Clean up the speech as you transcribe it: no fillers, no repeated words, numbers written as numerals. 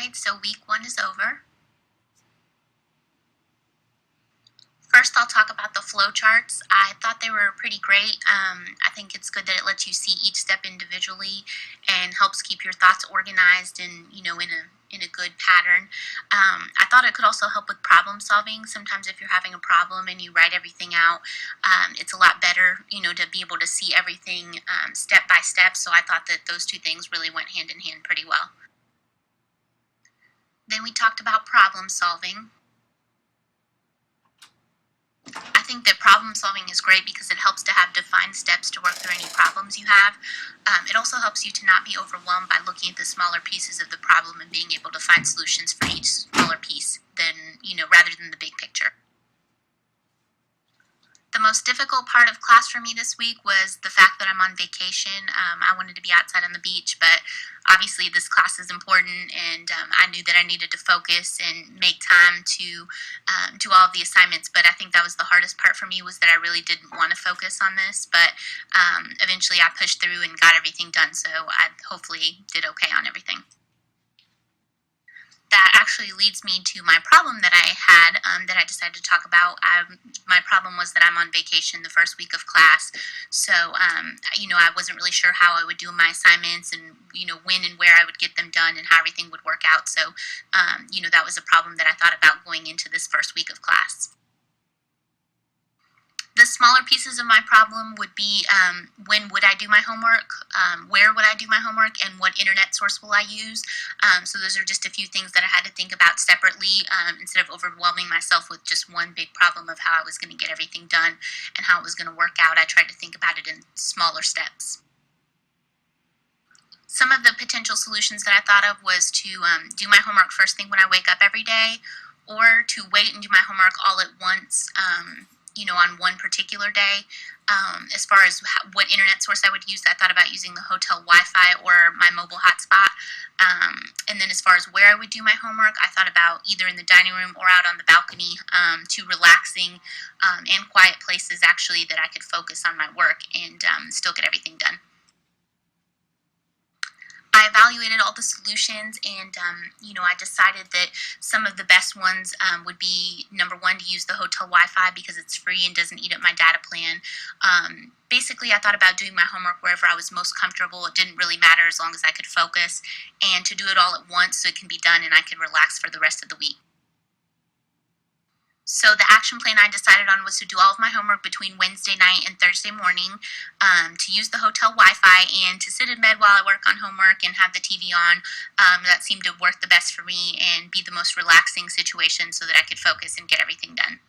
Alright, so week 1 is over. First, I'll talk about the flowcharts. I thought they were pretty great. I think it's good that it lets you see each step individually and helps keep your thoughts organized and, in a good pattern. I thought it could also help with problem solving. Sometimes if you're having a problem and you write everything out, it's a lot better, to be able to see everything step by step. So I thought that those two things really went hand in hand pretty well. Then we talked about problem solving. I think that problem solving is great because it helps to have defined steps to work through any problems you have. It also helps you to not be overwhelmed by looking at the smaller pieces of the problem and being able to find solutions for each smaller piece rather than the big picture. The most difficult part of class for me this week was the fact that I'm on vacation. I wanted to be outside on the beach, but obviously this class is important, and I knew that I needed to focus and make time to do all of the assignments. But I think that was the hardest part for me, was that I really didn't want to focus on this. But eventually I pushed through and got everything done, so I hopefully did okay on everything. That actually leads me to my problem that I had that I decided to talk about. My problem was that I'm on vacation the first week of class, so I wasn't really sure how I would do my assignments and when and where I would get them done and how everything would work out. So that was a problem that I thought about going into this first week of class. The smaller pieces of my problem would be when would I do my homework, where would I do my homework, and what internet source will I use. So those are just a few things that I had to think about separately instead of overwhelming myself with just one big problem of how I was going to get everything done and how it was going to work out. I tried to think about it in smaller steps. Some of the potential solutions that I thought of was to do my homework first thing when I wake up every day, or to wait and do my homework all at once on one particular day. As far as what internet source I would use, I thought about using the hotel Wi-Fi or my mobile hotspot. And then as far as where I would do my homework, I thought about either in the dining room or out on the balcony, two relaxing and quiet places actually that I could focus on my work and still get everything done. I evaluated all the solutions, and I decided that some of the best ones would be, number one, to use the hotel Wi-Fi because it's free and doesn't eat up my data plan. Basically, I thought about doing my homework wherever I was most comfortable. It didn't really matter as long as I could focus, and to do it all at once so it can be done and I can relax for the rest of the week. So the action plan I decided on was to do all of my homework between Wednesday night and Thursday morning, to use the hotel Wi-Fi, and to sit in bed while I work on homework and have the TV on. That seemed to work the best for me and be the most relaxing situation so that I could focus and get everything done.